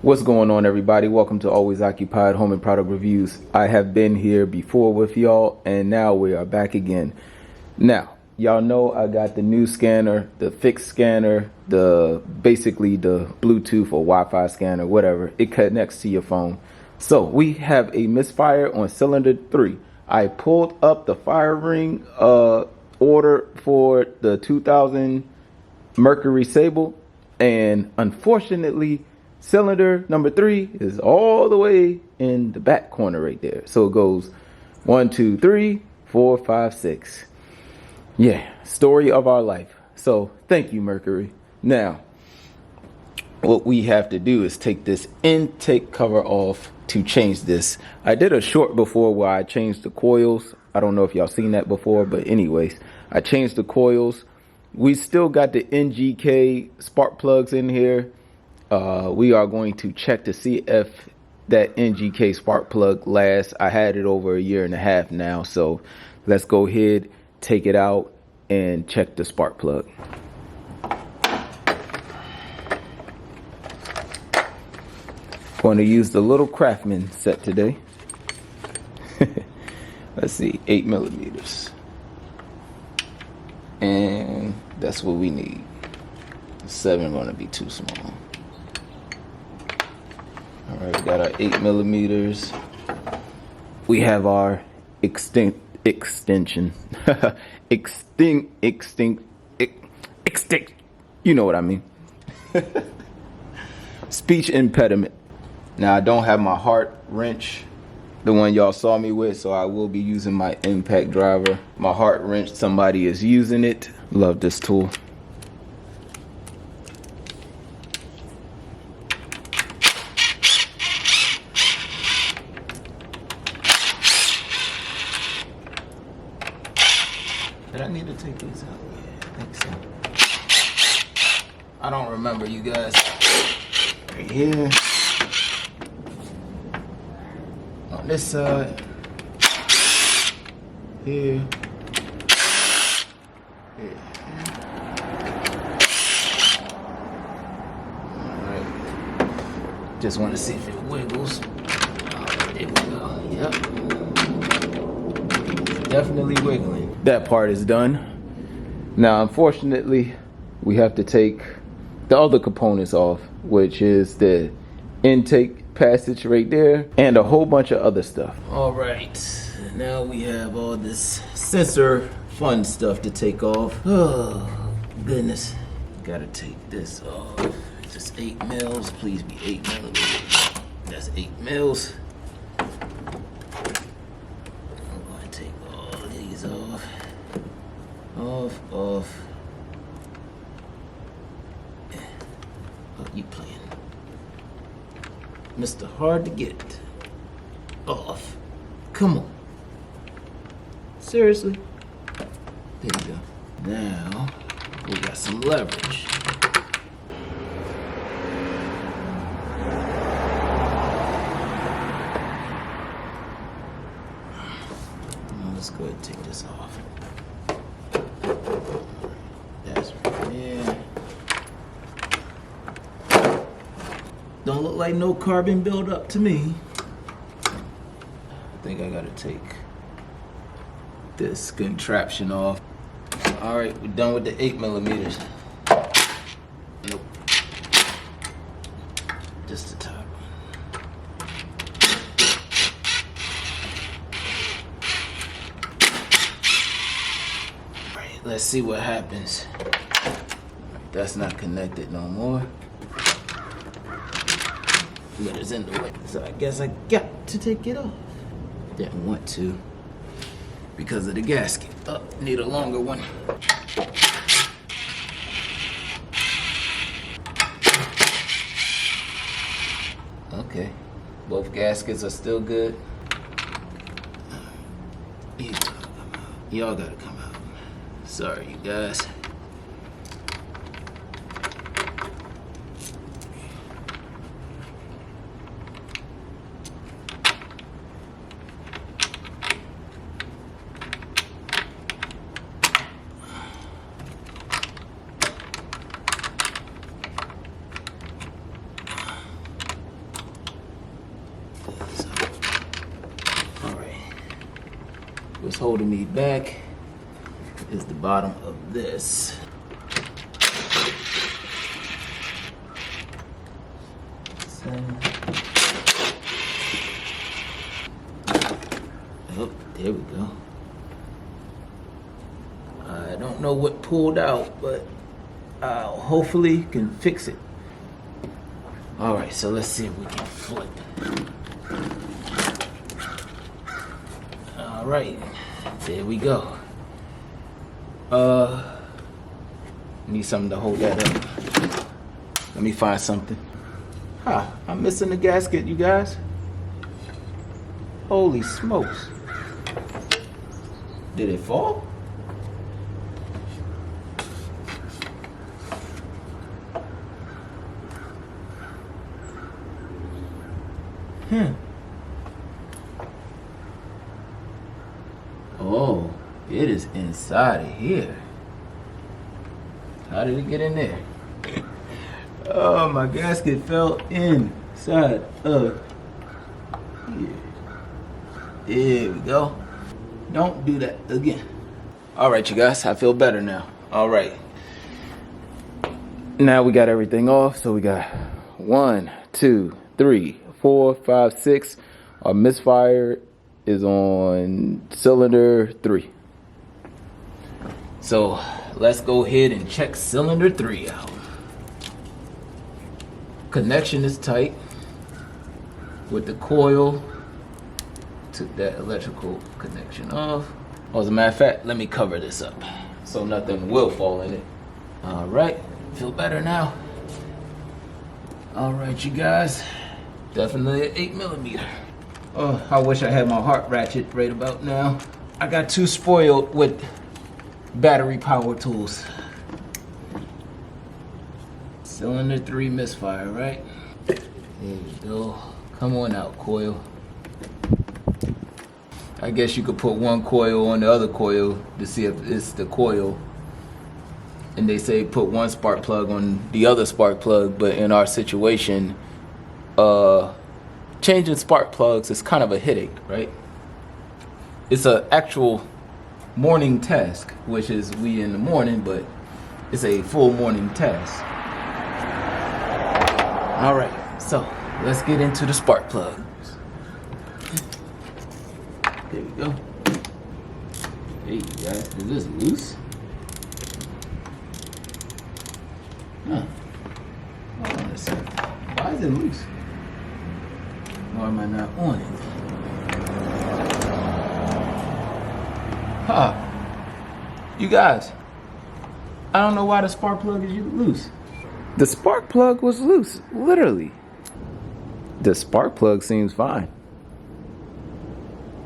What's going on, everybody? Welcome to Always Occupied Home and Product Reviews. I have been here before with y'all, and now we are back again. Now, y'all know I got the new scanner, the fixed scanner, basically the Bluetooth or Wi-Fi scanner, whatever. It connects to your phone. So we have a Misfire on cylinder 3. I pulled up the fire ring order for the 2000 Mercury Sable, and unfortunately cylinder number 3 is all the way in the back corner right there. So it goes 1, 2, 3, 4, 5, 6. Yeah, story of our life. So thank you, Mercury. Now, what we have to do is take this intake cover off to change this. I did a short before where I changed the coils. I don't know if y'all seen that before, but anyways, I changed the coils. We still got the NGK spark plugs in here. We are going to check to see if that NGK spark plug lasts. I had it over a year and a half now, so let's go ahead, take it out, and check the spark plug. Going to use the little Craftsman set today. Let's see, 8 millimeters, and that's what we need. 7 going to be too small. All right, we got our 8 millimeters. We have our extinction. extinct. You know what I mean. Speech impediment. Now I don't have my heart wrench, the one y'all saw me with, so I will be using my impact driver. My heart wrench, somebody is using it. Love this tool. Did I need to take these out? Yeah, I think so. I don't remember, you guys. Right here. On this side. Here. Here. Alright. Just want to see if it wiggles. Oh, there we go. Yep. Definitely wiggling. That part is done. Now, unfortunately, we have to take the other components off, which is the intake passage right there and a whole bunch of other stuff. All right, now we have all this sensor fun stuff to take off. Oh, goodness. Gotta take this off. Just 8 mils. Please be 8 millimeters. That's 8 mils. Off. Oh, you playing. Mr. Hard to get. Off. Come on. Seriously? There you go. Now, we got some leverage. Now, let's go ahead and take this off. That's right there. Don't look like no carbon buildup to me. I think I gotta take this contraption off. All right, we're done with the 8 millimeters. Nope. Just the top. Let's see what happens. That's not connected no more. But it's in the way. So I guess I got to take it off. Didn't want to because of the gasket. Oh, need a longer one. Okay, both gaskets are still good. Y'all gotta come out. Sorry, you guys. What's holding me back is the bottom of this. Oh, there we go. I don't know what pulled out, but hopefully can fix it. All right, so let's see if we can flip. All right, there we go. Need something to hold that up. Let me find something. I'm missing the gasket, you guys. Holy smokes. Did it fall? Oh, it is inside of here. How did it get in there? Oh, my gasket fell inside of here. There we go. Don't do that again. All right, you guys, I feel better now. All right. Now we got everything off. So we got 1, 2, 3, 4, 5, 6. Our misfire is on cylinder 3. So let's go ahead and check cylinder 3 out. Connection is tight with the coil. Took that electrical connection off. Oh, as a matter of fact, let me cover this up so nothing will fall in it. All right, feel better now. All right, you guys, definitely an 8mm. Oh, I wish I had my heart ratchet right about now. I got too spoiled with battery power tools. Cylinder 3 misfire, right? There you go. Come on out, coil. I guess you could put one coil on the other coil to see if it's the coil. And they say put one spark plug on the other spark plug, but in our situation, changing spark plugs is kind of a headache, right? It's an actual morning task, which is we in the morning, but it's a full morning task. All right, so let's get into the spark plugs. There we go. Hey guys, is this loose? Huh. Hold on a second. Why is it loose? Why am I not on it? You guys, I don't know why the spark plug is loose. The spark plug was loose, literally. The spark plug seems fine.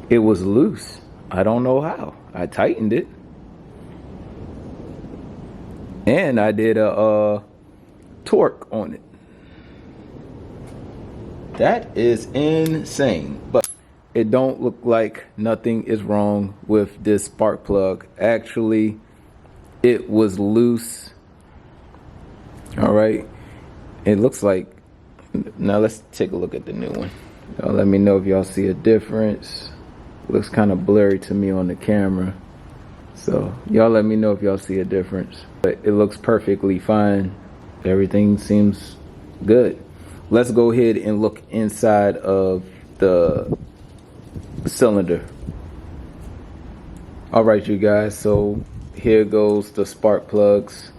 It was loose. I don't know how. I tightened it. And I did a torque on it. That is insane. But it don't look like nothing is wrong with this spark plug. Actually, it was loose. All right. It looks like, now let's take a look at the new one. Let me know if y'all see a difference. Looks kind of blurry to me on the camera. So y'all let me know if y'all see a difference. But it looks perfectly fine. Everything seems good. Let's go ahead and look inside of the cylinder. All right, you guys, so here goes the spark plugs.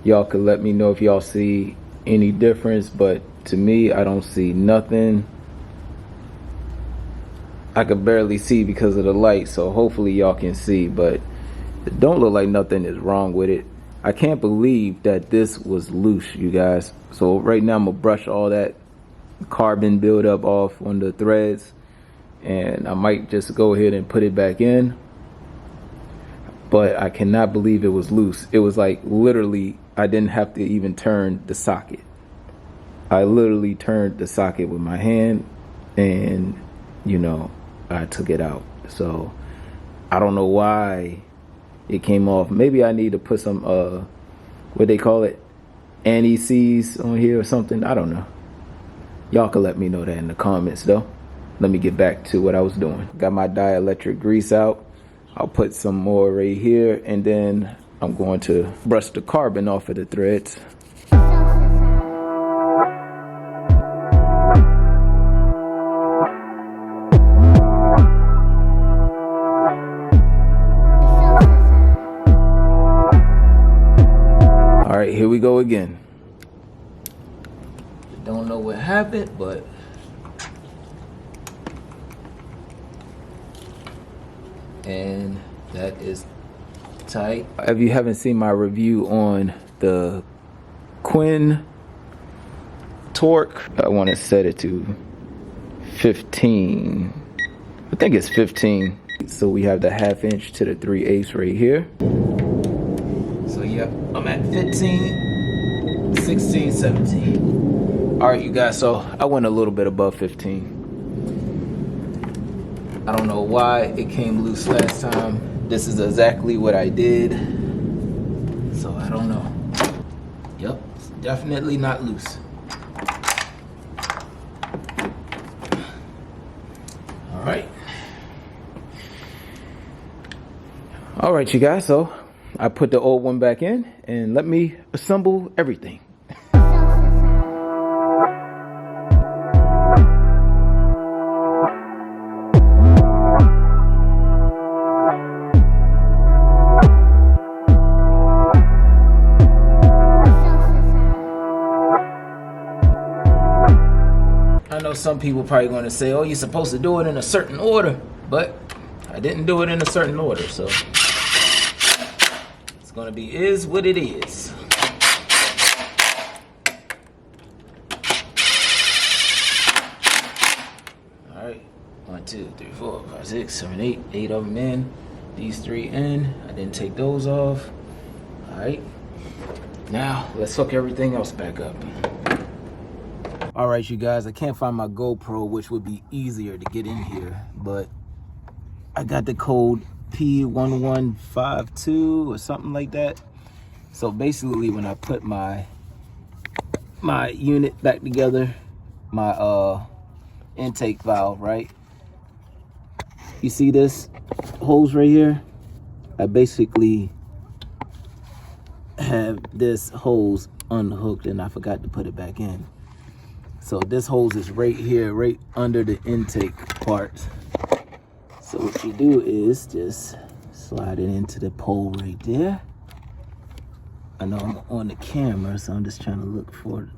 Y'all could let me know if y'all see any difference, but to me, I don't see nothing. I could barely see because of the light, so hopefully y'all can see, but it don't look like nothing is wrong with it. I can't believe that this was loose, you guys. So right now I'm gonna brush all that carbon buildup off on the threads, and I might just go ahead and put it back in. But I cannot believe it was loose. It was like literally, I didn't have to even turn the socket. I literally turned the socket with my hand, and you know, I took it out. So I don't know why it came off. Maybe I need to put some what they call it, anti-seize on here or something. I don't know. Y'all can let me know that in the comments though. Let me get back to what I was doing. Got my dielectric grease out. I'll put some more right here, and then I'm going to brush the carbon off of the threads. All right, here we go again. Don't know what happened, but and that is tight. If you haven't seen my review on the Quinn torque, I want to set it to 15. I think it's 15. So we have the 1/2 inch to the 3/8 right here. So yep, I'm at 15, 16, 17. All right, you guys, so I went a little bit above 15. I don't know why it came loose last time. This is exactly what I did. So I don't know. Yep, it's definitely not loose. All right. All right, you guys, so I put the old one back in, and let me assemble everything. I know some people probably going to say, oh, you're supposed to do it in a certain order, but I didn't do it in a certain order, so it's going to be is what it is. All right, 1, 2, 3, 4, 5, 6, 7, 8, 8 of them in. These 3 in. I didn't take those off. All right, now let's hook everything else back up. All right, you guys, I can't find my GoPro, which would be easier to get in here, but I got the code P0303 or something like that. So basically, when I put my unit back together, my intake valve, right? You see this hose right here? I basically have this hose unhooked and I forgot to put it back in. So this hose is right here, right under the intake part. So what you do is just slide it into the pole right there. I know I'm on the camera, so I'm just trying to look for it.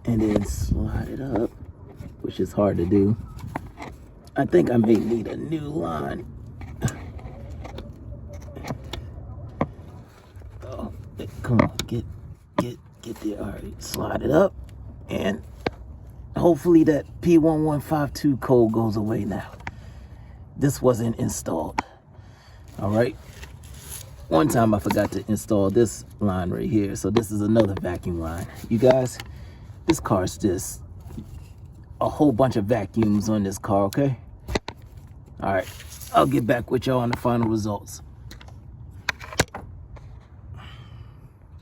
And then slide it up, which is hard to do. I think I may need a new line. Oh, come on, get there. All right, slide it up. And hopefully that P0303 code goes away now. This wasn't installed. All right. One time I forgot to install this line right here. So this is another vacuum line. You guys, this car's just a whole bunch of vacuums on this car, okay? All right. I'll get back with y'all on the final results.